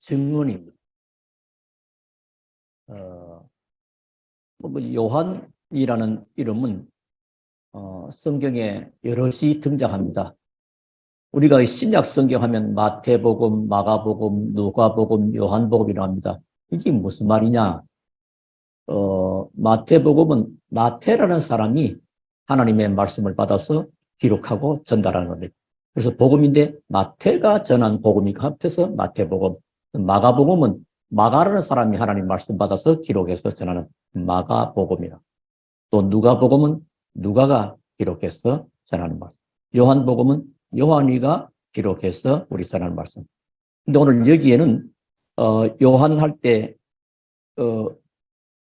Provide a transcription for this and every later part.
증언입니다. 요한이라는 이름은 성경에 여럿이 등장합니다. 우리가 신약 성경 하면 마태복음, 마가복음, 누가복음, 요한복음이라고 합니다. 이게 무슨 말이냐? 마태복음은 마태라는 사람이 하나님의 말씀을 받아서 기록하고 전달하는 겁니다. 그래서 복음인데 마태가 전한 복음이 합해서 마태복음. 마가복음은 마가라는 사람이 하나님 말씀 받아서 기록해서 전하는 마가복음이라. 또 누가복음은 누가가 기록해서 전하는 말씀. 요한복음은 요한이가 기록해서 우리 전하는 말씀. 근데 오늘 여기에는 요한 할 때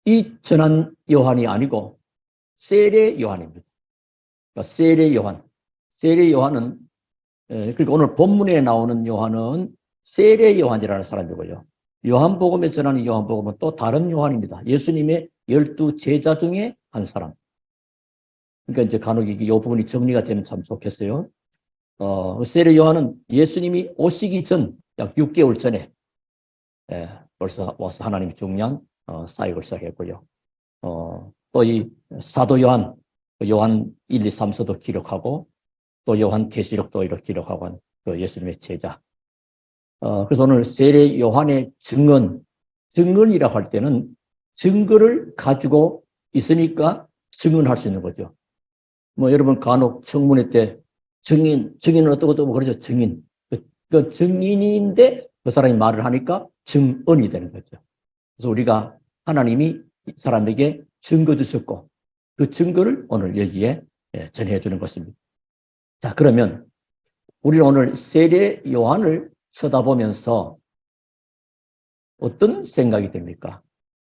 이 전한 요한이 아니고 세례 요한입니다. 그러니까 세례 요한. 세례 요한은 그러니까 오늘 본문에 나오는 요한은 세례 요한이라는 사람이고요. 요한복음에 전하는 요한복음은 또 다른 요한입니다. 예수님의 12 제자 중에 한 사람. 그러니까 이제 간혹 이 부분이 정리가 되면 참 좋겠어요. 세례 요한은 예수님이 오시기 전 약 6개월 전에 벌써 와서 하나님이 중요한 사역을 시작했고요. 또 이 사도 요한 1, 2, 3서도 기록하고 또 요한 계시록도 이렇게 기록하고 한 그 예수님의 제자. 그래서 오늘 세례 요한의 증언이라고 할 때는 증거를 가지고 있으니까 증언할 수 있는 거죠. 뭐 여러분 간혹 청문회 때 증인은 어떠고 그러죠. 증인. 그 증인인데 그 사람이 말을 하니까 증언이 되는 거죠. 그래서 우리가 하나님이 사람에게 증거 주셨고 그 증거를 오늘 여기에 전해주는 것입니다. 자, 그러면 우리는 오늘 세례 요한을 쳐다보면서 어떤 생각이 됩니까?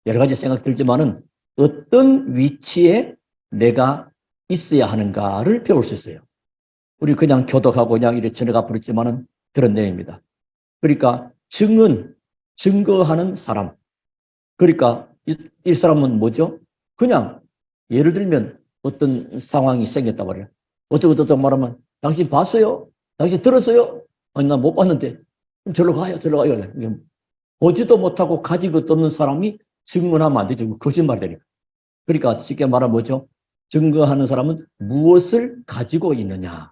여러 가지 생각 들지만은 어떤 위치에 내가 있어야 하는가를 배울 수 있어요. 우리 그냥 교독하고 그냥 이렇게 전해가 부르지만은 그런 내용입니다. 그러니까 증거하는 사람. 그러니까 이 사람은 뭐죠? 그냥 예를 들면 어떤 상황이 생겼다 말이에요. 어쩌고 말하면 당신 봤어요? 당신 들었어요? 아니 나 못 봤는데 절로 가요. 보지도 못하고 가지고도 없는 사람이 증언하면 안 되죠. 거짓말이 되니까. 그러니까 쉽게 말하면 뭐죠? 증거하는 사람은 무엇을 가지고 있느냐.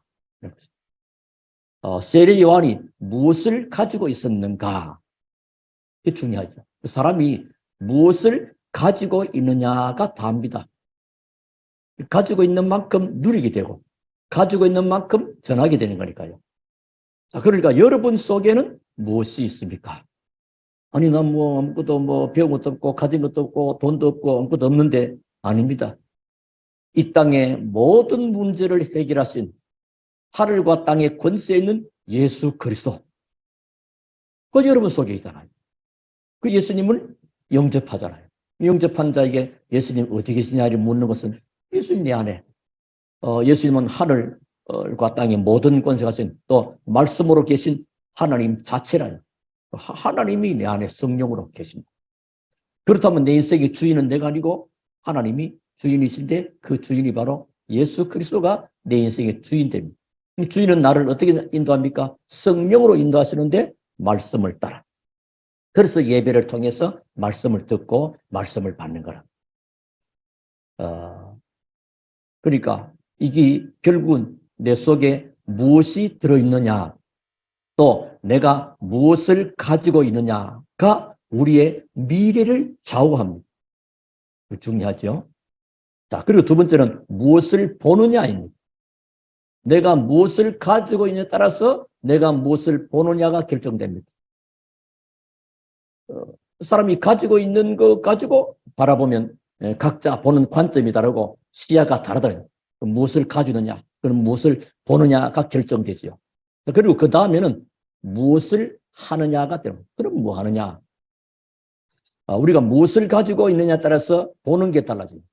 세례 요한이 무엇을 가지고 있었는가? 이게 중요하죠. 그 사람이 무엇을 가지고 있느냐가 다입니다. 가지고 있는 만큼 누리게 되고 가지고 있는 만큼 전하게 되는 거니까요. 자, 그러니까 여러분 속에는 무엇이 있습니까? 아니, 난 뭐 아무것도 뭐 배운 것도 없고 가진 것도 없고 돈도 없고 아무것도 없는데 아닙니다. 이 땅의 모든 문제를 해결하신 하늘과 땅의 권세 있는 예수 그리스도. 그 여러분 속에 있잖아요. 그 예수님을 영접하잖아요. 영접한 자에게 예수님 어디 계시냐를 묻는 것은 예수님 내 안에 예수님은 하늘과 땅의 모든 권세가 가신 또 말씀으로 계신 하나님 자체라요. 하나님이 내 안에 성령으로 계십니다. 그렇다면 내 인생의 주인은 내가 아니고 하나님이 주인이신데 그 주인이 바로 예수 그리스도가 내 인생의 주인 됩니다. 주인은 나를 어떻게 인도합니까? 성령으로 인도하시는데 말씀을 따라. 그래서 예배를 통해서 말씀을 듣고 말씀을 받는 거라. 그러니까 이게 결국은 내 속에 무엇이 들어있느냐 또 내가 무엇을 가지고 있느냐가 우리의 미래를 좌우합니다. 중요하죠. 자, 그리고 두 번째는 무엇을 보느냐입니다. 내가 무엇을 가지고 있느냐에 따라서 내가 무엇을 보느냐가 결정됩니다. 사람이 가지고 있는 거 가지고 바라보면 각자 보는 관점이 다르고 시야가 다르다. 무엇을 가지느냐, 그럼 무엇을 보느냐가 결정되지요. 그리고 그 다음에는 무엇을 하느냐가 되는. 그럼 뭐 하느냐? 우리가 무엇을 가지고 있느냐에 따라서 보는 게 달라집니다.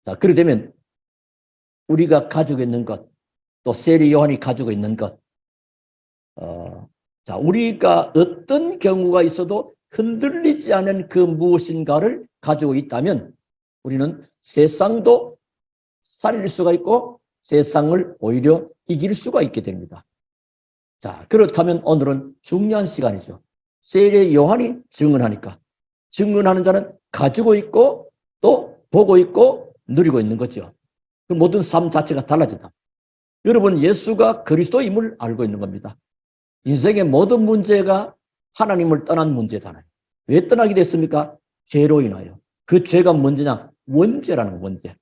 자, 그렇게 되면 우리가 가지고 있는 것, 또 세례 요한이 가지고 있는 것, 자, 우리가 어떤 경우가 있어도 흔들리지 않은 그 무엇인가를 가지고 있다면 우리는 세상도 살릴 수가 있고 세상을 오히려 이길 수가 있게 됩니다. 자, 그렇다면 오늘은 중요한 시간이죠. 세례 요한이 증언하니까 증언하는 자는 가지고 있고 또 보고 있고 누리고 있는 거죠. 그 모든 삶 자체가 달라진다. 여러분, 예수가 그리스도임을 알고 있는 겁니다. 인생의 모든 문제가 하나님을 떠난 문제잖아요. 왜 떠나게 됐습니까? 죄로 인하여. 그 죄가 뭔지냐? 원죄라는 원죄.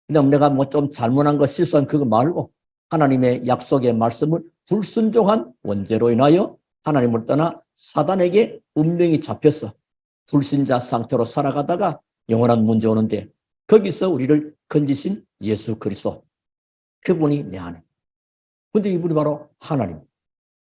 그냥 내가 뭐 좀 잘못한 거 실수한 그거 말고 하나님의 약속의 말씀을 불순종한 원죄로 인하여 하나님을 떠나 사단에게 운명이 잡혀서 불신자 상태로 살아가다가 영원한 문제 오는데 거기서 우리를 건지신 예수 그리스도, 그분이 내 안에. 근데 이분이 바로 하나님,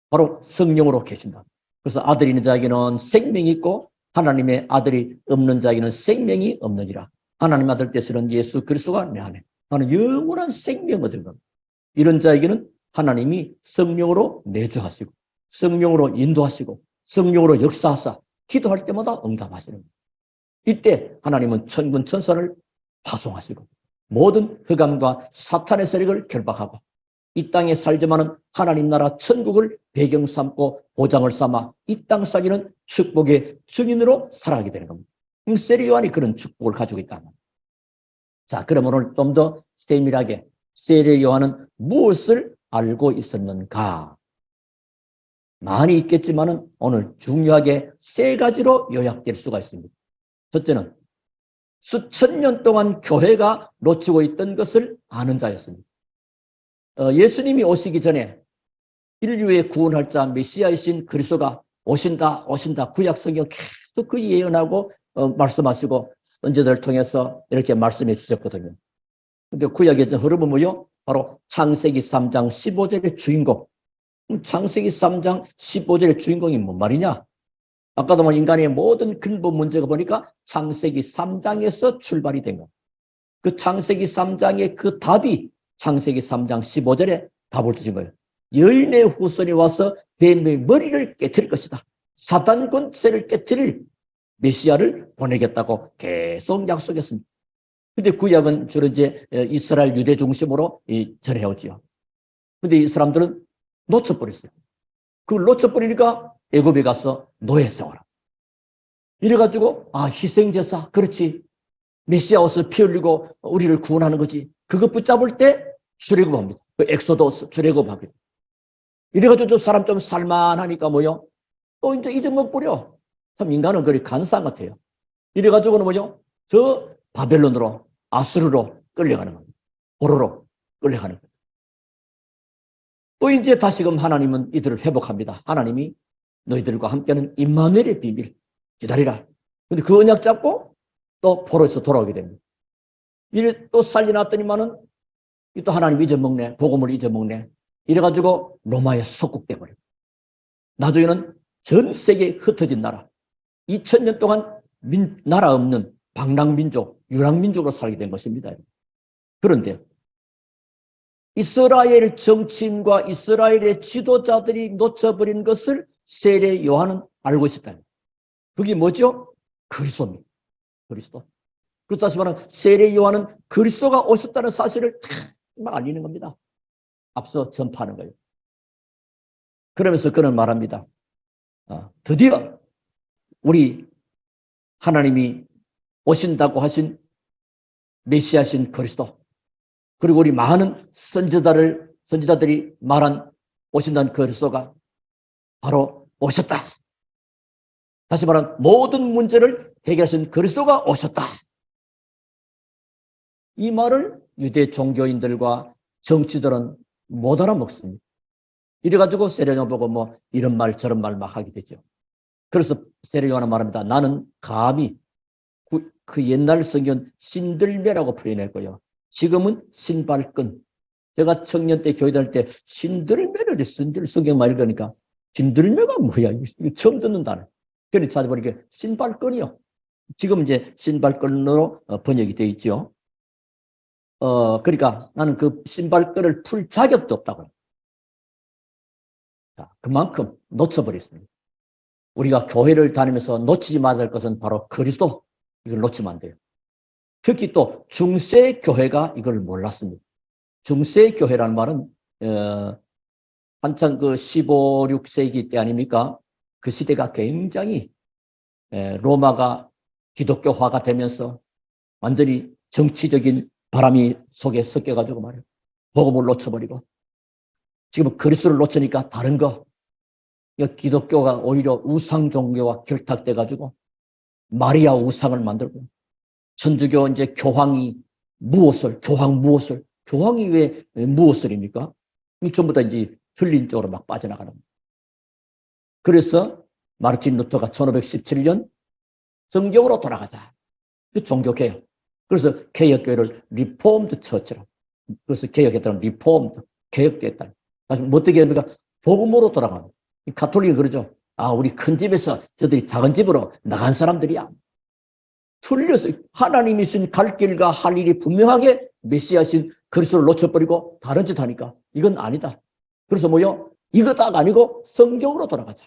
바로 성령으로 계신다. 그래서 아들이 있는 자에게는 생명이 있고 하나님의 아들이 없는 자에게는 생명이 없느니라. 하나님 아들 되시는 예수 그리스도가 내 안에. 나는 영원한 생명을 얻은 겁니다. 이런 자에게는 하나님이 성령으로 내주하시고 성령으로 인도하시고 성령으로 역사하사 기도할 때마다 응답하시는 겁니다. 이때 하나님은 천군 천사를 파송하시고 모든 흑암과 사탄의 세력을 결박하고 이 땅에 살지만은 하나님 나라 천국을 배경 삼고 보장을 삼아 이 땅 살기는 축복의 증인으로 살아가게 되는 겁니다. 세례 요한이 그런 축복을 가지고 있다. 자, 그럼 오늘 좀 더 세밀하게 세례 요한은 무엇을 알고 있었는가? 많이 있겠지만은 오늘 중요하게 세 가지로 요약될 수가 있습니다. 첫째는 수천 년 동안 교회가 놓치고 있던 것을 아는 자였습니다. 예수님이 오시기 전에 인류의 구원할 자 메시아이신 그리스도가 오신다 구약 성경 계속 그 예언하고 말씀하시고 선지자들을 통해서 이렇게 말씀해 주셨거든요. 근데 구약의 흐름은 뭐요? 바로 창세기 3장 15절의 주인공. 창세기 3장 15절의 주인공이 뭔 말이냐? 아까도 인간의 모든 근본 문제가 보니까 창세기 3장에서 출발이 된 것. 그 창세기 3장의 그 답이 창세기 3장 15절에 답을 주신 거예요. 여인의 후손이 와서 뱀의 머리를 깨트릴 것이다. 사단 권세를 깨트릴 메시아를 보내겠다고 계속 약속했습니다. 근데 구약은 주로 이제 이스라엘 유대 중심으로 전해오지요. 근데 이 사람들은 놓쳐버렸어요. 그걸 놓쳐버리니까 애굽에 가서 노예 생활. 이래가지고 희생제사, 그렇지, 메시아 옷을 피 흘리고 우리를 구원하는 거지. 그거 붙잡을 때 출애굽합니다. 그 엑소더스 출애굽하게. 이래가지고 저 사람 좀 살만하니까 뭐요? 또 이제 잊어먹버려. 참 인간은 그리 간사한 것 같아요. 이래가지고는 뭐요? 저 바벨론으로, 아수르로 끌려가는 겁니다. 보로로 끌려가는 겁니다. 또 이제 다시금 하나님은 이들을 회복합니다. 하나님이 너희들과 함께하는 임마누엘의 비밀 기다리라. 근데 그 언약 잡고 또 포로에서 돌아오게 됩니다. 이래 또 살려놨더니만은 또 하나님 잊어먹네. 복음을 잊어먹네. 이래가지고 로마에 속국돼버려요. 나중에는 전 세계에 흩어진 나라. 2000년 동안 나라 없는 방랑민족, 유랑민족으로 살게 된 것입니다. 그런데 이스라엘 정치인과 이스라엘의 지도자들이 놓쳐버린 것을 세례 요한은 알고 있었다. 그게 뭐죠? 그리스도입니다. 그리스도. 그렇다시 말하면 세례 요한은 그리스도가 오셨다는 사실을 다 알리는 겁니다. 앞서 전파하는 거예요. 그러면서 그는 말합니다. 드디어 우리 하나님이 오신다고 하신 메시아신 그리스도, 그리고 우리 많은 선지자들이 말한 오신다는 그리스도가 바로 오셨다. 다시 말하면 모든 문제를 해결하신 그리스도가 오셨다. 이 말을 유대 종교인들과 정치들은 못 알아먹습니다. 이래가지고 세례요한 보고 뭐 이런 말 저런 말 막 하게 되죠. 그래서 세례요한은 말합니다. 나는 감히 그 옛날 성경 신들매라고 표현했고요. 지금은 신발끈. 제가 청년 때 교회 다닐 때 신들매를 성경만 읽으니까 신들매가 뭐야? 이거 처음 듣는 단어. 그래서 찾아보니까 신발끈이요. 지금 이제 신발끈으로 번역이 되어 있죠. 그러니까 나는 그 신발끈을 풀 자격도 없다고요. 자, 그만큼 놓쳐버렸습니다. 우리가 교회를 다니면서 놓치지 말아야 할 것은 바로 그리스도. 이걸 놓치면 안 돼요. 특히 또 중세 교회가 이걸 몰랐습니다. 중세 교회라는 말은 한창 그 15, 16세기 때 아닙니까? 그 시대가 굉장히 로마가 기독교화가 되면서 완전히 정치적인 바람이 속에 섞여가지고 말이에요. 복음을 놓쳐버리고 지금 그리스도를 놓치니까 다른 거 기독교가 오히려 우상 종교와 결탁돼가지고 마리아 우상을 만들고 천주교 이제 교황이 교황이 왜 무엇을입니까? 전부 다 이제 틀린 쪽으로 막 빠져나가는 거예요. 그래서 마르틴 루터가 1517년 성경으로 돌아가자. 그 종교개혁. 그래서 개혁교회를 리폼드 처치라고. 그래서 개혁했다는 리폼드, 개혁됐다. 다시 어떻게 합니까? 복음으로 돌아가는. 가톨릭이 그러죠. 아, 우리 큰 집에서 저들이 작은 집으로 나간 사람들이야. 틀려서 하나님이 신 갈 길과 할 일이 분명하게 메시아신 그리스도를 놓쳐버리고 다른 짓 하니까 이건 아니다. 그래서 뭐요? 이거 딱 아니고 성경으로 돌아가자.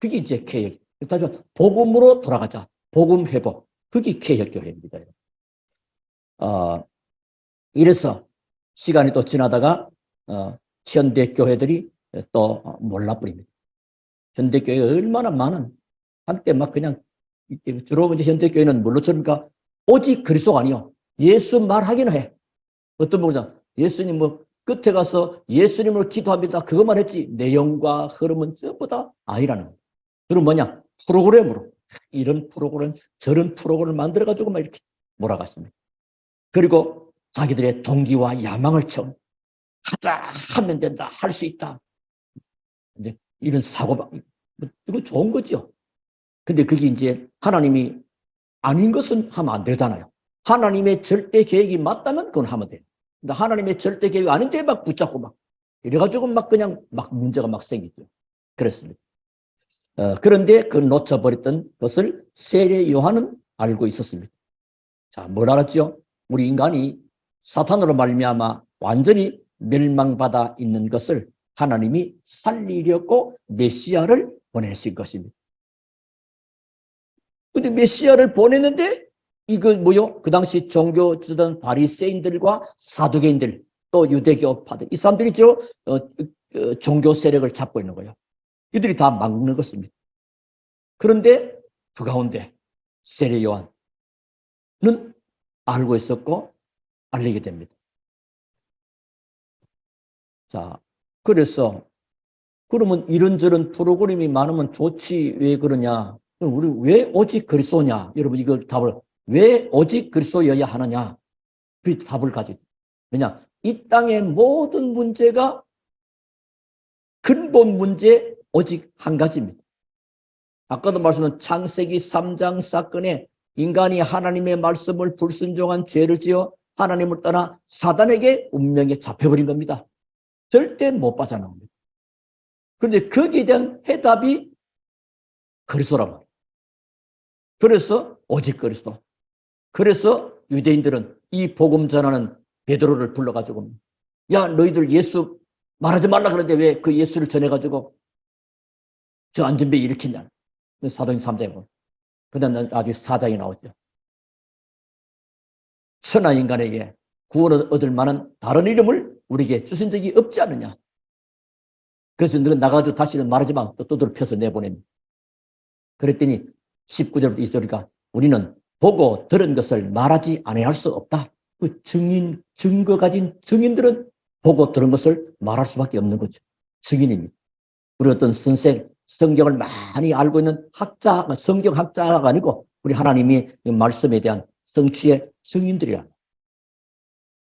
그게 이제 개혁. 다시 복음으로 돌아가자. 복음 회복. 그게 개혁교회입니다. 이래서 시간이 또 지나다가 현대 교회들이 또 몰라버립니다. 현대 교회가 얼마나 많은 한때 막 그냥 주로 이제 현대 교회는 뭘로 칩니까? 오직 그리스도가 아니요. 예수 말하기는 해. 어떤 분이냐? 예수님 뭐 끝에 가서 예수님으로 기도합니다. 그것만 했지 내용과 흐름은 전부 다 아니라는 거예요. 그럼 뭐냐? 프로그램으로 이런 프로그램 저런 프로그램을 만들어가지고 막 이렇게 몰아갔습니다. 그리고 자기들의 동기와 야망을 채운 하자 하면 된다. 할 수 있다. 근데 이런 사고방 이거 좋은 거죠. 근데 그게 이제 하나님이 아닌 것은 하면 안 되잖아요. 하나님의 절대 계획이 맞다면 그건 하면 돼요. 근데 하나님의 절대 계획이 아닌데 막 붙잡고 막 이래가지고 막 그냥 막 문제가 막 생기죠. 그렇습니다. 그런데 그 놓쳐버렸던 것을 세례 요한은 알고 있었습니다. 자, 뭘 알았죠? 우리 인간이 사탄으로 말미암아 완전히 멸망받아 있는 것을 하나님이 살리려고 메시아를 보내신 것입니다. 근데 메시아를 보냈는데 이거 뭐요? 그 당시 종교 주던 바리새인들과 사두개인들 또 유대교파들 이 사람들이 종교 세력을 잡고 있는 거예요. 이들이 다 막는 것입니다. 그런데 그 가운데 세례 요한은 알고 있었고 알리게 됩니다. 자, 그래서 그러면 이런저런 프로그램이 많으면 좋지 왜 그러냐? 우리 왜 오직 그리스도냐? 여러분 이걸 답을 왜 오직 그리스도여야 하느냐? 그 답을 가지고 왜냐? 이 땅의 모든 문제가 근본 문제 오직 한 가지입니다. 아까도 말씀한 창세기 3장 사건에 인간이 하나님의 말씀을 불순종한 죄를 지어 하나님을 떠나 사단에게 운명에 잡혀버린 겁니다. 절대 못 빠져나옵니다. 그런데 거기에 대한 해답이 그리스도란 말이에요. 그래서 오직 그리스도. 그래서 유대인들은 이 복음 전하는 베드로를 불러가지고 야 너희들 예수 말하지 말라 그러는데 왜 그 예수를 전해가지고 저 안전배 일으키냐. 사도행 3장에 보면. 그 다음 아주 4장이 나오죠. 천하 인간에게 구원을 얻을 만한 다른 이름을 우리에게 주신 적이 없지 않느냐. 그래서 너가 나가지고 다시는 말하지 마. 또 두드려 펴서 내보냅니다. 그랬더니 19절부터 20절이니까 우리는 보고 들은 것을 말하지 아니할 수 없다. 그 증거 가진 증인들은 보고 들은 것을 말할 수밖에 없는 거죠. 증인입니다. 우리 어떤 선생, 성경을 많이 알고 있는 학자, 성경학자가 아니고 우리 하나님이 말씀에 대한 성취의 증인들이야.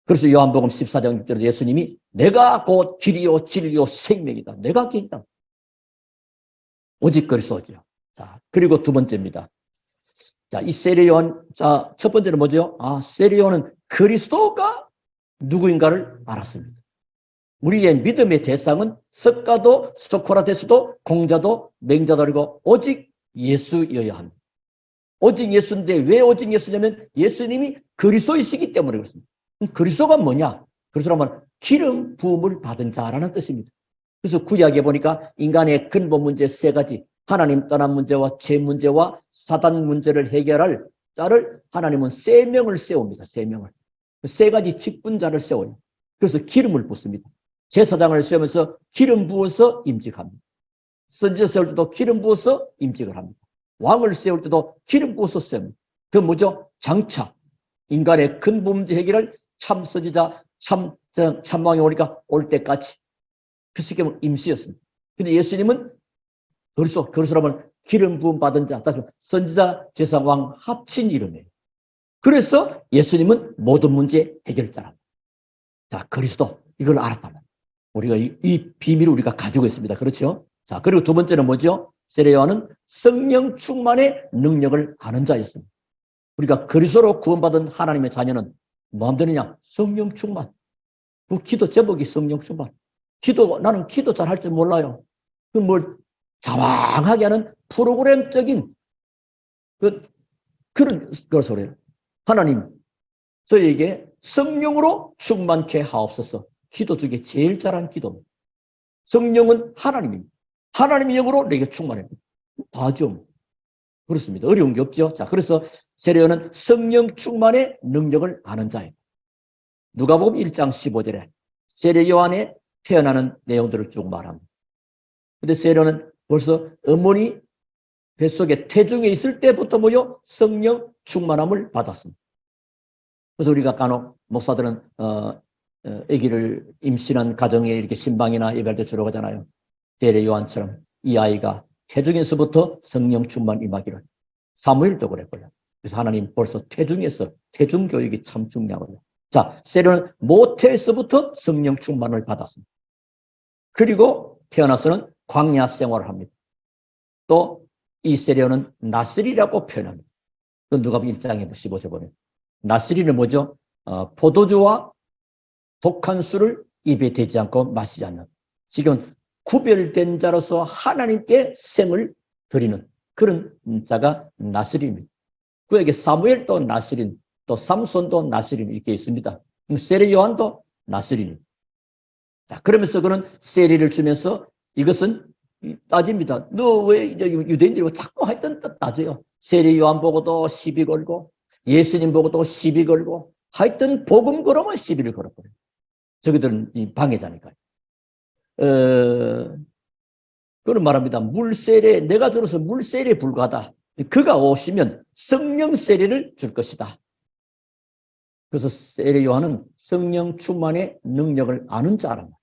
그래서 요한복음 14장 6절에 예수님이 내가 곧 길이요 진리요 생명이다. 내가 길이다. 오직 그리스도죠. 자, 그리고 두 번째입니다. 자, 이 세례 요한, 자, 첫 번째는 뭐죠? 아, 세례 요한은 그리스도가 누구인가를 알았습니다. 우리의 믿음의 대상은 석가도 소크라테스도 공자도 맹자도 아니고 오직 예수여야 합니다. 오직 예수인데 왜 오직 예수냐면 예수님이 그리스도이시기 때문에 그렇습니다. 그리스도가 뭐냐? 그리스도라면 기름 부음을 받은 자라는 뜻입니다. 그래서 구약에 보니까 인간의 근본 문제 세 가지, 하나님 떠난 문제와 죄 문제와 사단 문제를 해결할 자를 하나님은 세 명을 세웁니다. 세 명을. 세 가지 직분자를 세워요. 그래서 기름을 붓습니다. 제사장을 세우면서 기름 부어서 임직합니다. 선지자 세울 때도 기름 부어서 임직을 합니다. 왕을 세울 때도 기름 부어서 세웁니다. 그 뭐죠? 장차 인간의 근본 문제 해결을 참 선지자, 참왕이 오니까 올 때까지 그 시점은 임시였습니다. 근데 예수님은 그리스도라면 기름 부음 받은 자, 다시 선지자, 제사왕 합친 이름이에요. 그래서 예수님은 모든 문제 해결자랍니다. 자, 그리스도 이걸 알았다면 우리가 이 비밀을 우리가 가지고 있습니다. 그렇죠? 자, 그리고 두 번째는 뭐죠? 세례 요한은 성령 충만의 능력을 아는 자였습니다. 우리가 그리스도로 구원받은 하나님의 자녀는 뭐 하면 되느냐? 성령 충만. 그 기도 제목이 성령 충만. 나는 기도 잘 할 줄 몰라요. 그 뭘 자왕하게 하는 프로그램적인 그런 소리예요. 하나님, 저에게 성령으로 충만케 하옵소서. 기도 중에 제일 잘한 기도입니다. 성령은 하나님입니다. 하나님의 영으로 내게 충만합니다. 다죠. 그렇습니다. 어려운 게 없죠. 자, 그래서 세례요한은 성령 충만의 능력을 아는 자예요. 누가복음 1장 15절에 세례요한의 태어나는 내용들을 쭉 말합니다. 근데 세례요한은 벌써 어머니 뱃속에 태중에 있을 때부터 성령 충만함을 받았습니다. 그래서 우리가 간혹 목사들은 아기를 임신한 가정에 이렇게 신방이나 예배할 때 주로 가잖아요. 세례 요한처럼 이 아이가 태중에서부터 성령 충만 임하기를. 사무엘도 그랬고요. 그래서 하나님 벌써 태중에서 태중 교육이 참 중요하거든요. 자, 세례는 모태에서부터 성령 충만을 받았습니다. 그리고 태어나서는 광야 생활을 합니다. 또 이 세례는 나스리라고 표현합니다. 그 누가복음 1장에 15절 보면 나스리는 뭐죠? 포도주와 독한 술을 입에 대지 않고 마시지 않는, 지금 구별된 자로서 하나님께 생을 드리는 그런 자가 나스리입니다. 그에게 사무엘도 나스린, 또 삼손도 나스린 이렇게 있습니다. 세례 요한도 나스린입니다. 자, 그러면서 그는 세례를 주면서 이것은 따집니다. 너 왜 유대인들이 자꾸 하여튼 따져요. 세례 요한 보고도 시비 걸고 예수님 보고도 시비 걸고 하여튼 복음 걸으면 시비를 걸어버려요. 저기들은 이 방해자니까요. 그런 말합니다. 물세례, 내가 들어서 물세례에 불과하다. 그가 오시면 성령 세례를 줄 것이다. 그래서 세례 요한은 성령 충만의 능력을 아는 자랍니다.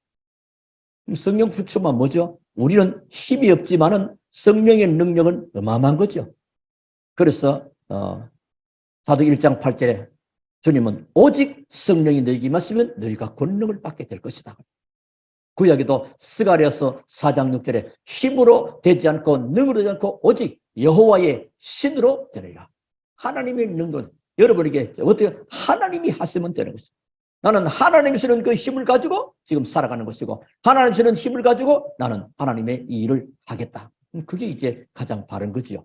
성령 충만 뭐죠? 우리는 힘이 없지만은 성령의 능력은 어마어마한 거죠. 그래서 사도 1장 8절에 주님은 오직 성령이 너희에게 임하시면 너희가 권능을 받게 될 것이다. 구약에도 스가랴서 4장 6절에 힘으로 되지 않고 능으로 되지 않고 오직 여호와의 신으로 되리라. 하나님의 능력, 여러분에게 어떻게 하나님이 하시면 되는 것입니다. 나는 하나님이 주는 그 힘을 가지고 지금 살아가는 것이고 하나님이 주는 힘을 가지고 나는 하나님의 이 일을 하겠다. 그게 이제 가장 바른 거지요.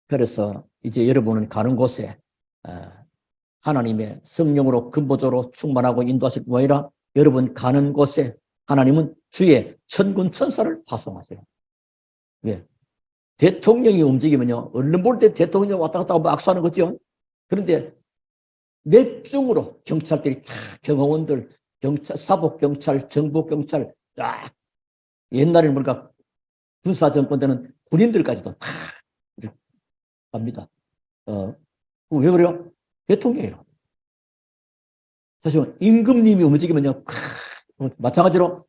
그래서 이제 여러분은 가는 곳에 하나님의 성령으로 근본적으로 충만하고 인도하실 뿐 아니라 여러분 가는 곳에 하나님은 주의 천군 천사를 파송하세요. 왜? 대통령이 움직이면요, 언론 볼 때 대통령이 왔다 갔다 하고 악수하는 거죠. 그런데 넷중으로 경찰들이 경호원들, 사복경찰, 정보경찰, 쫙 옛날에는 뭔가 군사정권 때는 군인들까지도 다 갑니다. 왜 그래요? 대통령이라고. 다시 말해 임금님이 움직이면요, 마찬가지로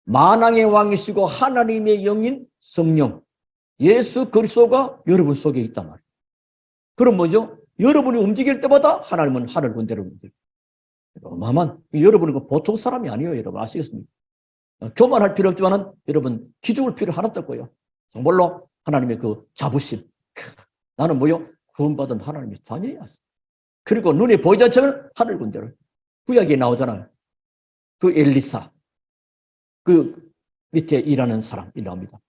만왕의 왕이시고 하나님의 영인 성령 예수 그리스도가 여러분 속에 있단 말이에요. 그럼 뭐죠? 여러분이 움직일 때마다 하나님은 하늘 군대를 움직여요. 어마어마한, 여러분은 그 보통 사람이 아니에요. 여러분 아시겠습니까? 교만할 필요 없지만은 여러분 기죽을 필요 하나도 없고요. 정말로 하나님의 그 자부심. 나는 뭐요? 구원받은 하나님의 자녀야. 그리고 눈에 보이지 않지만 하늘 군대를. 구약에 나오잖아요. 그 엘리사. 그 밑에 일하는 사람이 나옵니다.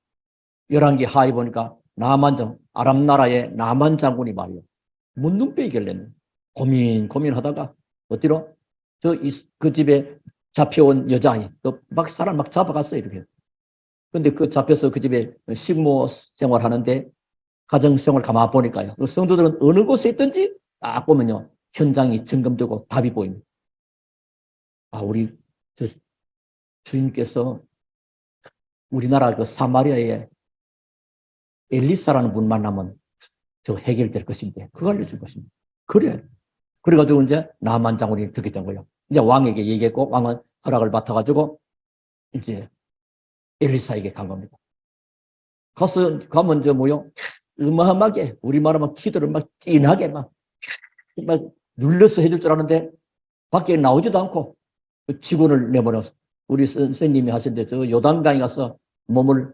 열왕기 하에 보니까 아람 나라의 나만 장군이 말이요. 문둥병이 걸렸네. 고민하다가 어디로? 그 집에 잡혀온 여자아이, 사람 막 잡아갔어요, 이렇게. 근데 그 잡혀서 그 집에 식모 생활하는데 가정생활 가만 보니까요. 그 성도들은 어느 곳에 있든지 딱 보면요. 현장이 점검되고 답이 보입니다. 우리 주인께서 우리나라 그 사마리아에 엘리사라는 분 만나면 저 해결될 것인데 그거 알려줄 것입니다. 그래. 그래가지고 이제 나만 장군이 듣게 된 거예요. 이제 왕에게 얘기했고 왕은 허락을 받아가지고 이제 엘리사에게 간 겁니다. 가면 이제 뭐요? 어마어마하게 우리말하면 기도를 막 찐하게 막 눌러서 해줄 줄 아는데 밖에 나오지도 않고 그 직원을 내보내서 우리 선생님이 하신데 저 요단강에 가서 몸을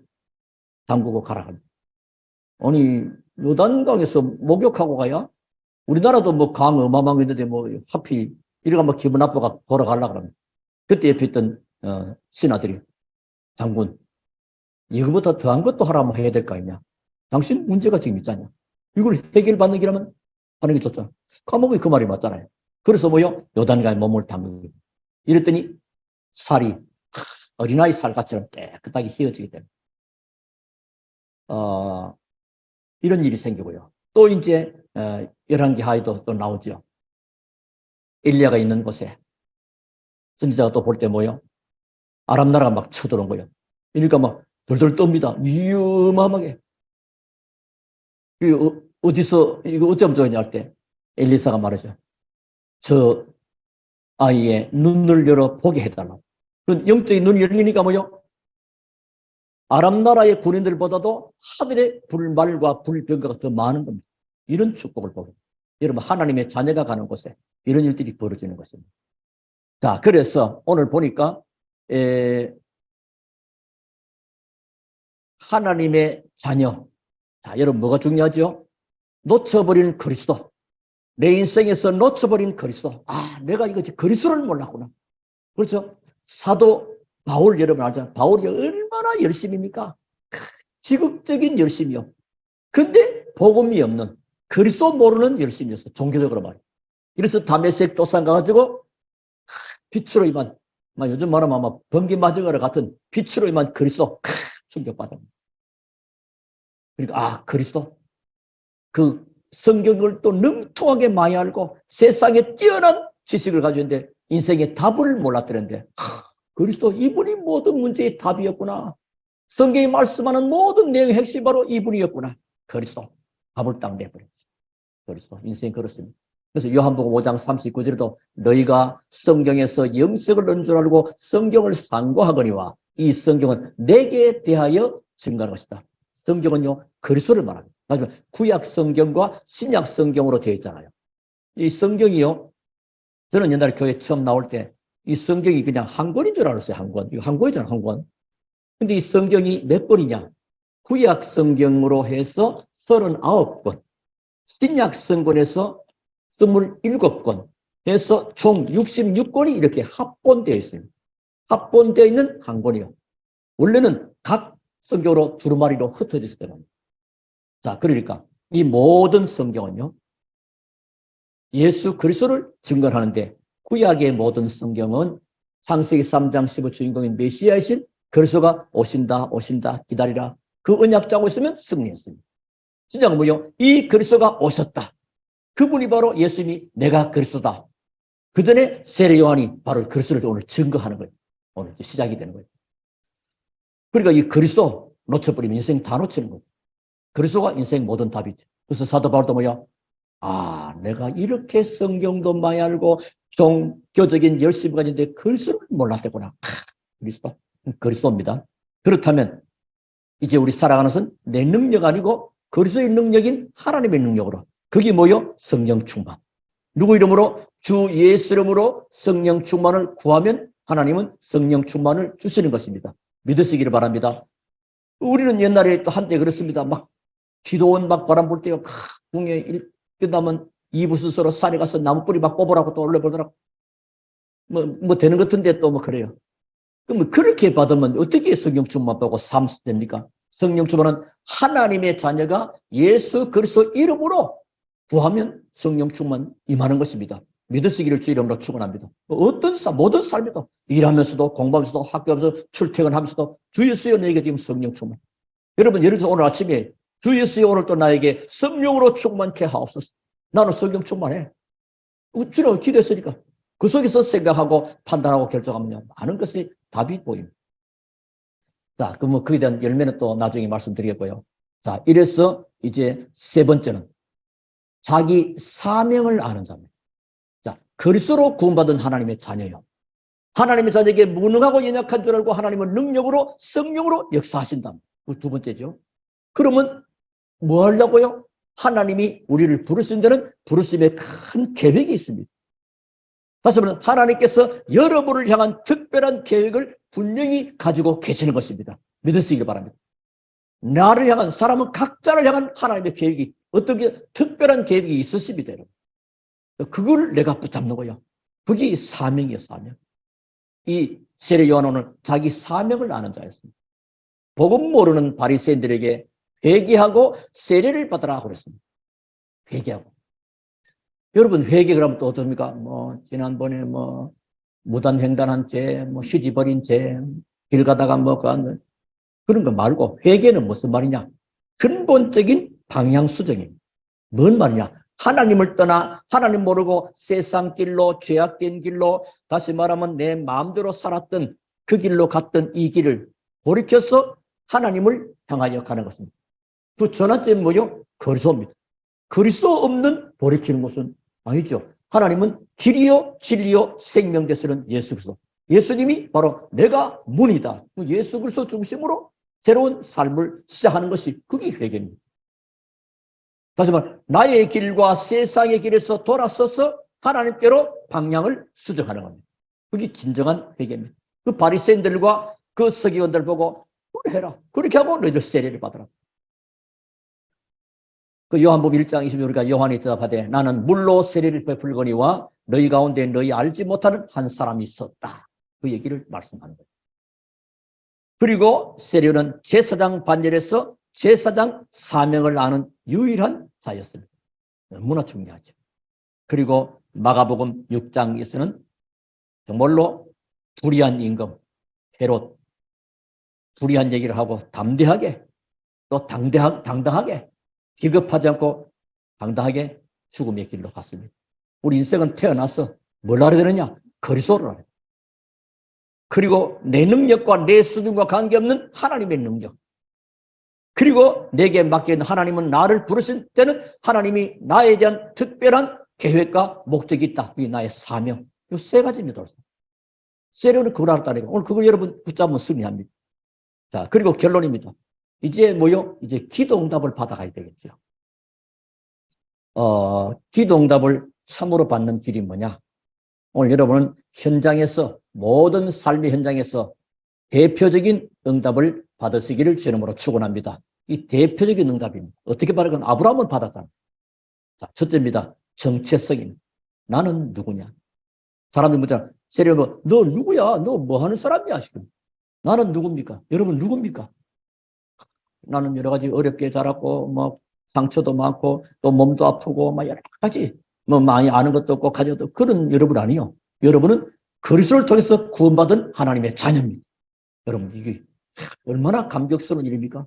담그고 가라 합니다. 아니 요단강에서 목욕하고 가야? 우리나라도 뭐 강 어마어마한 게 있는데 뭐 하필 이래가 뭐 기분 나빠가 돌아가려고 합니다. 그때 옆에 있던 신하들이 장군 이거보다 더한 것도 하라면 해야 될 거 아니냐. 당신 문제가 지금 있잖냐. 이걸 해결받는 길하면 하는 게 좋잖아. 까먹으니 그 말이 맞잖아요. 그래서 뭐요? 요단강에 몸을 담그고 이랬더니 살이 어린아이 살같이처럼 깨끗하게 휘어지게 됩니다. 이런 일이 생기고요. 또 이제 열왕기 하에도 또 나오죠. 엘리야가 있는 곳에 선지자가 또 볼 때 뭐요? 아람 나라가 막 쳐들어온 거예요. 그러니까 막 돌돌 떱니다. 위험하게. 어디서 이거 어쩌면 좋으냐 할 때 엘리사가 말하죠. 저 아이의 눈을 열어 보게 해달라고. 그 영적인 눈이 열리니까 뭐요? 아람 나라의 군인들보다도 하늘의 불말과 불병거가 더 많은 겁니다. 이런 축복을 보고 여러분 하나님의 자녀가 가는 곳에 이런 일들이 벌어지는 것입니다. 자, 그래서 오늘 보니까 하나님의 자녀. 자, 여러분 뭐가 중요하죠? 놓쳐버린 그리스도. 내 인생에서 놓쳐버린 그리스도. 아, 내가 이거 그리스도를 몰랐구나. 그렇죠? 사도 바울 여러분 알잖아요. 바울이 얼마나 열심입니까? 지극적인 열심이요. 근데 복음이 없는 그리스도 모르는 열심이었어. 종교적으로 말이야. 그래서 다메섹 도상 가가지고 빛으로 임한 요즘 말하면 아마 번개 맞은 거랑 같은 빛으로 임한 그리스도 충격받았습니다. 그러니까 아 그리스도 그 성경을 또 능통하게 많이 알고 세상에 뛰어난 지식을 가지고 있는데 인생의 답을 몰랐더랬는데 그리스도 이분이 모든 문제의 답이었구나. 성경이 말씀하는 모든 내용의 핵심이 바로 이분이었구나. 그리스도 답을 딱 내버렸죠. 그리스도 인생 그렇습니다. 그래서 요한복음 5장 39절에도 너희가 성경에서 영생을 얻는 줄 알고 성경을 상고하거니와 이 성경은 내게 대하여 증거하는 것이다. 성경은요 그리스도를 말합니다. 나중에 구약 성경과 신약 성경으로 되어 있잖아요. 이 성경이요 저는 옛날에 교회 처음 나올 때 이 성경이 그냥 한 권인 줄 알았어요. 한 권. 이거 한 권이잖아요. 한 권. 근데 이 성경이 몇 권이냐? 구약 성경으로 해서 39권, 신약 성경에서 27권 해서 총 66권이 이렇게 합본되어 있습니다. 합본되어 있는 한 권이요. 원래는 각 성경으로 두루마리로 흩어져 있을 때는. 자, 그러니까 이 모든 성경은요. 예수 그리스도를 증거하는데 구약의 모든 성경은 창세기 3장 15 주인공인 메시아이신 그리스도가 오신다 기다리라. 그 언약 잡고 있으면 승리했습니다. 진짜 뭐요? 이 그리스도가 오셨다. 그분이 바로 예수님이 내가 그리스도다. 그 전에 세례 요한이 바로 그리스도를 오늘 증거하는 거예요. 오늘 시작이 되는 거예요. 그러니까 이 그리스도 놓쳐버리면 인생 다 놓치는 거예요. 그리스도가 인생 모든 답이죠. 그래서 사도 바울도 뭐야? 아, 내가 이렇게 성경도 많이 알고 종교적인 열심을 가진데 그리스도를 몰랐겠구나. 그리스도입니다. 그렇다면 이제 우리 살아가는 것은 내 능력 아니고 그리스도의 능력인 하나님의 능력으로. 그게 뭐요? 성령 충만. 누구 이름으로? 주 예수 이름으로 성령 충만을 구하면 하나님은 성령 충만을 주시는 것입니다. 믿으시기를 바랍니다. 우리는 옛날에 또 한때 그렇습니다. 막 기도원 막 바람 불 때요. 궁에 끝나면 이부스스로 산에 가서 나무뿌리 막 뽑으라고 또 올려보더라고. 뭐 되는 것 같은데 또 뭐 그래요. 그럼 그렇게 받으면 어떻게 성령 충만 받고 삶 됩니까? 성령 충만은 하나님의 자녀가 예수 그리스도 이름으로 구하면 성령 충만 임하는 것입니다. 믿으시기를 주 이름으로 축원합니다. 어떤 삶, 모든 삶에도 일하면서도 공부하면서도 학교하면서 출퇴근하면서도 주 예수여 내게 지금 성령 충만. 여러분 예를 들어서 오늘 아침에 주 예수여 오늘 또 나에게 성령으로 충만케 하옵소서. 나는 성령 충만해. 주로 기도했으니까. 그 속에서 생각하고 판단하고 결정하면 많은 것이 답이 보입니다. 자, 그럼 뭐 그에 대한 열매는 또 나중에 말씀드리겠고요. 자, 이래서 이제 세 번째는 자기 사명을 아는 자입니다. 자, 그리스도로 구원받은 하나님의 자녀요. 하나님의 자녀에게 무능하고 연약한 줄 알고 하나님은 능력으로 성령으로 역사하신다. 그 두 번째죠. 그러면 뭐 하려고요? 하나님이 우리를 부르신 데는 부르심의 큰 계획이 있습니다. 다시 말하면 하나님께서 여러분을 향한 특별한 계획을 분명히 가지고 계시는 것입니다. 믿으시길 바랍니다. 나를 향한, 사람은 각자를 향한 하나님의 계획이, 어떻게 특별한 계획이 있으십니다. 그걸 내가 붙잡는 거예요. 그게 사명이에요, 사명. 이 세례 요한은 자기 사명을 아는 자였습니다. 복음 모르는 바리새인들에게 회개하고 세례를 받으라 그랬습니다. 회개하고. 여러분 회개 그러면 또 어떻습니까? 뭐 지난번에 뭐 무단횡단한 죄, 뭐 휴지 버린 죄, 길 가다가 뭐 그런 거 말고 회개는 무슨 말이냐? 근본적인 방향 수정입니다. 뭔 말이냐? 하나님을 떠나 하나님 모르고 세상 길로 죄악된 길로 다시 말하면 내 마음대로 살았던 그 길로 갔던 이 길을 돌이켜서 하나님을 향하여 가는 것입니다. 그 전환점은 뭐요? 그리스도입니다. 그리스도 없는 돌이키는 것은 아니죠. 하나님은 길이요 진리요 생명 되시는 예수 그리스도. 예수님이 바로 내가 문이다. 예수 그리스도 중심으로 새로운 삶을 시작하는 것이 그게 회개입니다. 다시 말해 나의 길과 세상의 길에서 돌아서서 하나님께로 방향을 수정하는 겁니다. 그게 진정한 회개입니다. 그 바리새인들과 그 서기관들 보고 해라. 그렇게 하고 너희들 세례를 받아라. 그 요한복음 1장 20절 우리가 요한이 대답하되 나는 물로 세례를 베풀거니와 너희 가운데 너희 알지 못하는 한 사람이 있었다. 그 얘기를 말씀하는 거예요. 그리고 세례는 제사장 반열에서 제사장 사명을 아는 유일한 자였습니다. 너무나 중요하죠. 그리고 마가복음 6장에서는 정말로 불의한 임금 헤롯 불의한 얘기를 하고 담대하게 또 당당하게 기급하지 않고 당당하게 죽음의 길로 갔습니다. 우리 인생은 태어나서 뭘 알아야 되느냐? 그리스도를 알아야 돼. 그리고 내 능력과 내 수준과 관계없는 하나님의 능력. 그리고 내게 맡겨있는 하나님은 나를 부르신 때는 하나님이 나에 대한 특별한 계획과 목적이 있다. 이게 나의 사명. 이 세 가지입니다. 세례는 그걸 알았다니까. 오늘 그걸 여러분 붙잡으면 승리합니다. 자, 그리고 결론입니다. 이제 뭐요? 이제 기도 응답을 받아가야 되겠죠. 기도 응답을 참으로 받는 길이 뭐냐? 오늘 여러분은 현장에서 모든 삶의 현장에서 대표적인 응답을 받으시기를 주님으로 축원합니다. 이 대표적인 응답입니다. 어떻게 말하면 아브라함은 받았잖아요. 자, 첫째입니다. 정체성입니다. 나는 누구냐? 사람들이 묻잖아. 세례 너 누구야? 너 뭐 하는 사람이야? 지금. 나는 누굽니까? 여러분 누굽니까? 나는 여러 가지 어렵게 자랐고 뭐 상처도 많고 또 몸도 아프고 막 여러 가지 뭐 많이 아는 것도 없고 가져도 그런 여러분 아니요. 여러분은 그리스도를 통해서 구원받은 하나님의 자녀입니다. 여러분 이게 얼마나 감격스러운 일입니까?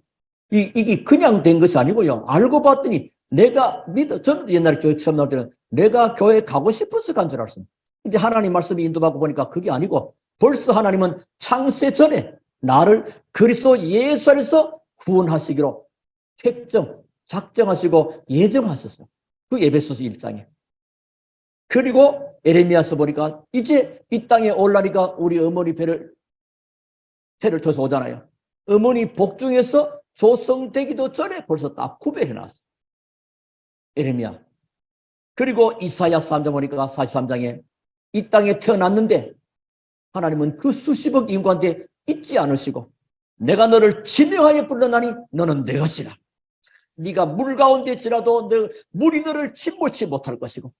이게 그냥 된 것이 아니고요. 알고 봤더니 내가 전 옛날에 교회 처음 나올 때는 내가 교회 가고 싶어서 간 줄 알았습니다. 근데 하나님 말씀이 인도받고 보니까 그게 아니고 벌써 하나님은 창세 전에 나를 그리스도 예수 안에서 구원하시기로 작정하시고 예정하셨어요. 그 에베소서 1장에. 그리고 에레미야서 보니까 이제 이 땅에 올라니까 우리 어머니 배를 터서 오잖아요. 어머니 복중에서 조성되기도 전에 벌써 딱 구별해놨어요. 에레미야. 그리고 이사야 3장 보니까 43장에 이 땅에 태어났는데 하나님은 그 수십억 인구한테 잊지 않으시고 내가 너를 지명하여 불러나니 너는 내 것이라. 네가 물 가운데 지라도 물이 너를 침몰치 못할 것이고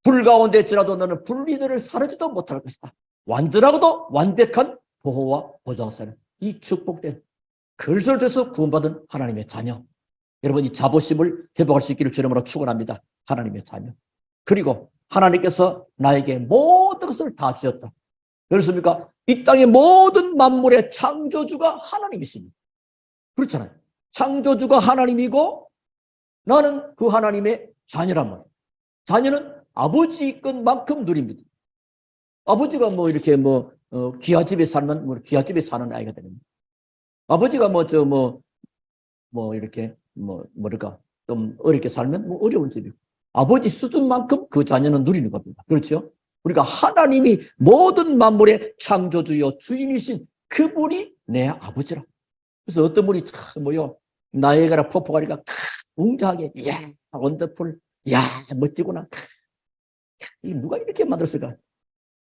불 가운데 지라도 너는 불이 너를 사르지도 못할 것이다. 완전하고도 완벽한 보호와 보장사는 이 축복된 그리스도를 통해서 구원받은 하나님의 자녀. 여러분 이 자부심을 회복할 수 있기를 주님으로 축원합니다. 하나님의 자녀. 그리고 하나님께서 나에게 모든 것을 다 주셨다. 그렇습니까? 이 땅의 모든 만물의 창조주가 하나님이십니다. 그렇잖아요. 창조주가 하나님이고 나는 그 하나님의 자녀란 말이에요. 자녀는 아버지 이끈만큼 누립니다. 아버지가 뭐 이렇게 귀하집에 살면 귀하집에 사는 아이가 됩니다. 아버지가 이렇게, 뭐랄까, 좀 어렵게 살면 어려운 집이고, 아버지 수준만큼 그 자녀는 누리는 겁니다. 그렇죠? 우리가 하나님이 모든 만물의 창조주요 주인이신 그분이 내 아버지라. 그래서 어떤 분이 참 나이아가라 폭포가리가 웅장하게, 이야, 원더풀, 이야, 멋지구나. 누가 이렇게 만들었을까?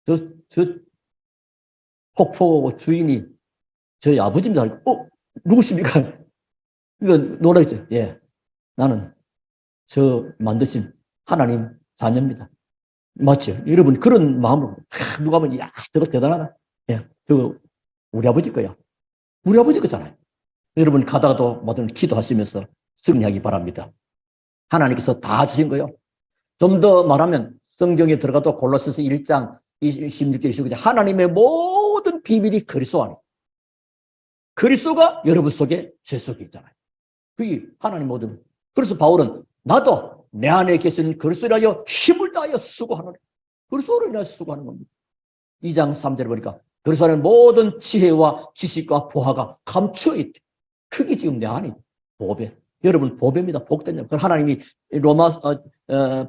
저 폭포 주인이 저희 아버지입니다. 누구십니까? 이거 놀라겠죠? 예. 나는 저 만드신 하나님 자녀입니다. 맞죠? 여러분, 그런 마음으로, 누가 보면, 야, 저거 대단하다. 예. 저거 우리 아버지 거야. 우리 아버지 거잖아요. 여러분, 가다가도 뭐든 기도하시면서 승리하기 바랍니다. 하나님께서 다 주신 거예요. 좀 더 말하면 성경에 들어가도 골로새서 1장 26절 29절 하나님의 모든 비밀이 그리스도 안에 그리스도가 여러분 속에 제 속에 있잖아요. 그게 하나님 모든. 그래서 바울은 나도 내 안에 계신 그리스도를 위하여 힘을 다하여 수고하노라. 그리스도를 위하여 수고하는 겁니다. 2장 3절에 보니까 그리스도 안에 모든 지혜와 지식과 보화가 감추어 있대. 그게 지금 내 안에 보배. 여러분 보배입니다. 복된 자. 하나님이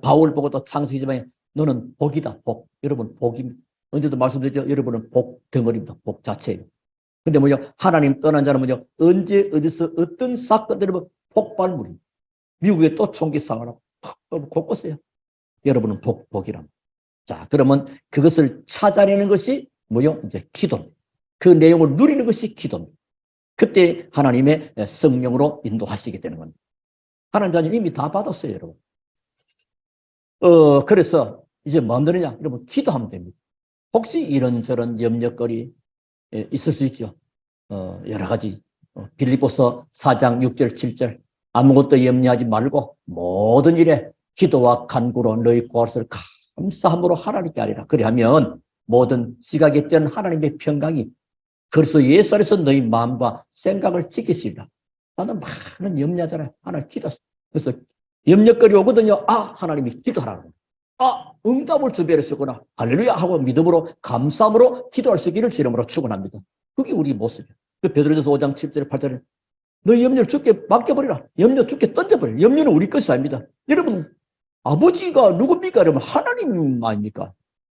바울 보고 또 창세기지만 너는 복이다. 복. 여러분 복입니다. 언제도 말씀드렸죠. 여러분은 복 덩어리입니다. 복 자체예요. 근데 하나님 떠난 자는 언제 어디서 어떤 사건들이 폭발물이 미국에 또 총기 상하라고 곳곳에요. 여러분은 복이랍니다. 자, 그러면 그것을 찾아내는 것이 이제 기도. 그 내용을 누리는 것이 기도입니다. 그때 하나님의 성령으로 인도하시게 되는 겁니다. 하나님 자녀 이미 다 받았어요, 여러분. 그래서 이제 뭐 하느냐? 여러분, 기도하면 됩니다. 혹시 이런저런 염려거리 있을 수 있죠. 여러 가지. 빌립보서 4장 6절, 7절. 아무것도 염려하지 말고 모든 일에 기도와 간구로 너희 구할수를 감사함으로 하나님께 하리라. 그리하면 모든 지각에 뛰어난 하나님의 평강이 그래서 예수 안에서 너희 마음과 생각을 지키시리라. 나는 많은 염려하잖아요. 하나님 기도하세요. 그래서 염려거리 오거든요. 하나님이 기도하라고. 응답을 준비했었구나. 할렐루야 하고 믿음으로 감사함으로 기도할 수 있기를 주님으로 축원합니다. 그게 우리 모습이에요. 베드로전서 5장 7절 8절에 너희 염려를 주께 맡겨버리라. 염려 주께 던져버리라. 염려는 우리 것이 아닙니다. 여러분 아버지가 누굽니까? 여러분 하나님 아닙니까?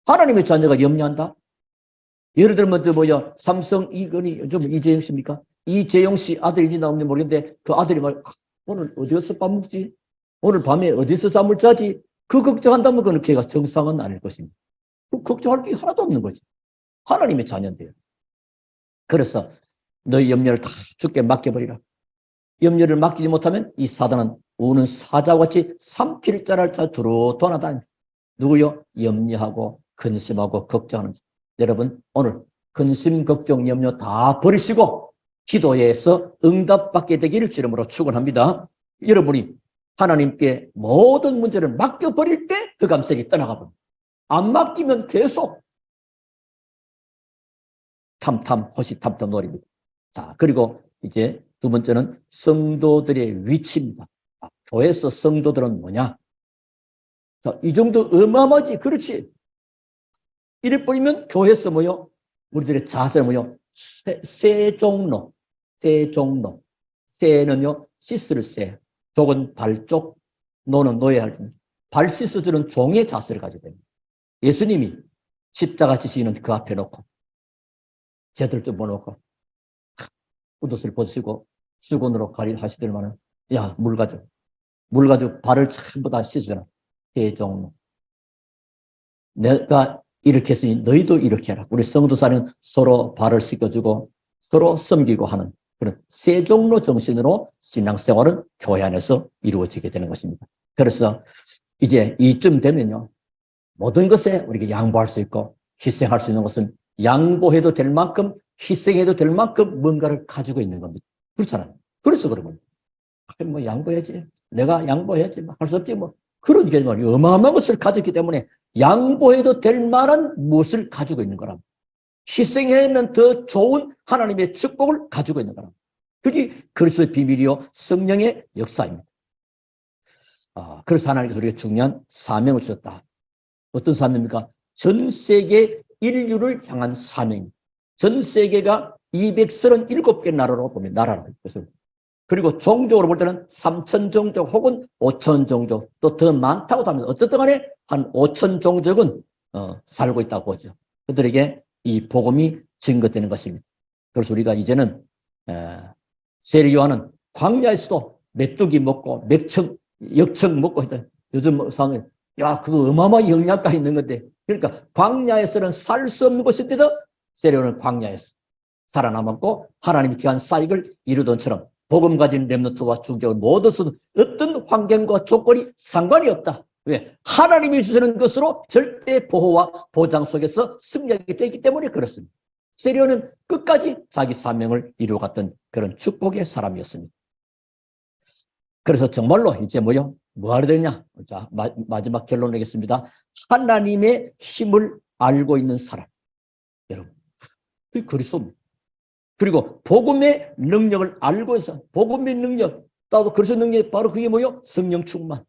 하나님의 자녀가 염려한다? 예를 들면 삼성 이건희 좀 이재영 씨입니까? 이재영 씨 아들인지 나오는지 모르겠는데 그 아들이 오늘 어디서 밥 먹지? 오늘 밤에 어디서 잠을 자지? 그 걱정한다면 그는 걔가 정상은 아닐 것입니다. 그 걱정할 게 하나도 없는 거지. 하나님의 자녀인데요. 그래서 너희 염려를 다 주께 맡겨버리라. 염려를 맡기지 못하면 이 사단은 우는 사자와 같이 삼킬 자랄 자 두루 떠나다니. 누구요? 염려하고 근심하고 걱정하는 자. 여러분 오늘 근심, 걱정, 염려 다 버리시고 기도에서 응답받게 되기를 주님으로 축원합니다. 여러분이 하나님께 모든 문제를 맡겨버릴 때 그 감색이 떠나가 버립니다. 안 맡기면 계속 호시탐탐 노립니다. 자, 그리고 이제 두 번째는 성도들의 위치입니다. 교회에서 성도들은 뭐냐? 자, 이 정도 어마어마하지. 그렇지. 이래 버리면 교회에서 우리들의 자세는 세종로. 세는요, 씻을 세. 족은 발족, 노는 노예할 때. 발 씻어주는 종의 자세를 가지게 됩니다. 예수님이 십자가 지시는 그 앞에 놓고, 제들 좀 모아놓고, 옷을 벗으시고, 수건으로 하시더만은, 야, 물 가지고 발을 전부 다 씻어주라. 세종로. 내가 이렇게 했으니 너희도 이렇게 해라. 우리 성도사는 서로 발을 씻겨주고 서로 섬기고 하는 그런 세종로 정신으로 신앙생활은 교회 안에서 이루어지게 되는 것입니다. 그래서 이제 이쯤 되면요. 모든 것에 우리가 양보할 수 있고 희생할 수 있는 것은 양보해도 될 만큼 희생해도 될 만큼 뭔가를 가지고 있는 겁니다. 그렇잖아요. 그래서 그러면 양보해야지. 내가 양보해야지. 할 수 없지 뭐. 그런 게 어마어마한 것을 가졌기 때문에 양보해도 될 만한 무엇을 가지고 있는 거랍니다. 희생하면 더 좋은 하나님의 축복을 가지고 있는 거랍니다. 그게 그리스도의 비밀이요 성령의 역사입니다. 그래서 하나님께서 우리에게 중요한 사명을 주셨다. 어떤 사명입니까? 전 세계 인류를 향한 사명입니다. 전 세계가 237개 나라로 보면 나라로 있습니다. 그리고 종족으로 볼 때는 3천 종족 혹은 5천 종족 또 더 많다고 하면 어쨌든 간에 한 5천 종족은 살고 있다고 보죠. 그들에게 이 복음이 증거되는 것입니다. 그래서 우리가 이제는 세례 요한은 광야에서도 메뚜기 먹고 역청 먹고 했다. 요즘 상황에 야 그거 어마어마한 영양가 있는 건데 그러니까 광야에서는 살 수 없는 곳인데도 세례 요한은 광야에서 살아남았고 하나님이 귀한 사역을 이루던처럼 복음 가진 렘넌트와 중직을 모두 어떤 환경과 조건이 상관이 없다. 왜? 하나님이 주시는 것으로 절대 보호와 보장 속에서 승리하게 되기 때문에 그렇습니다. 세례요한은 끝까지 자기 사명을 이루어갔던 그런 축복의 사람이었습니다. 그래서 정말로 이제 뭐 하려 되냐? 자, 마지막 결론 내겠습니다. 하나님의 힘을 알고 있는 사람. 여러분, 그게 그리스도입니다. 그리고 복음의 능력을 알고 있어. 복음의 능력, 나도 그리스도 능력 바로 그게 뭐요? 성령 충만.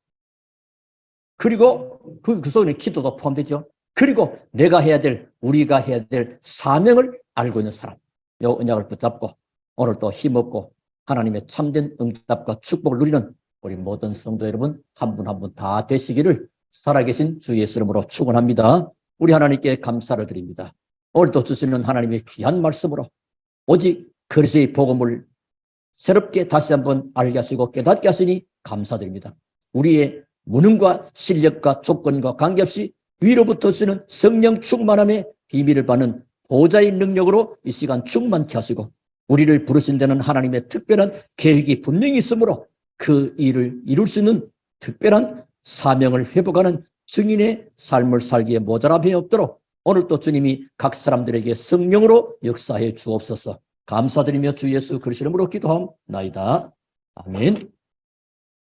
그리고 그 속에 기도도 포함되죠. 그리고 우리가 해야 될 사명을 알고 있는 사람. 이 언약을 붙잡고 오늘 또 힘없고 하나님의 참된 응답과 축복을 누리는 우리 모든 성도 여러분 한 분 한 분 다 되시기를 살아계신 주 예수 이름으로 축원합니다. 우리 하나님께 감사를 드립니다. 오늘도 주시는 하나님의 귀한 말씀으로 오직 그리스도의 복음을 새롭게 다시 한번 알게 하시고 깨닫게 하시니 감사드립니다. 우리의 무능과 실력과 조건과 관계없이 위로부터 주시는 성령 충만함의 비밀을 받는 보좌의 능력으로 이 시간 충만케 하시고 우리를 부르신 데는 하나님의 특별한 계획이 분명히 있으므로 그 일을 이룰 수 있는 특별한 사명을 회복하는 증인의 삶을 살기에 모자람이 없도록 오늘도 주님이 각 사람들에게 성령으로 역사해 주옵소서. 감사드리며 주 예수 그리스도 이름으로 기도하옵나이다. 아멘.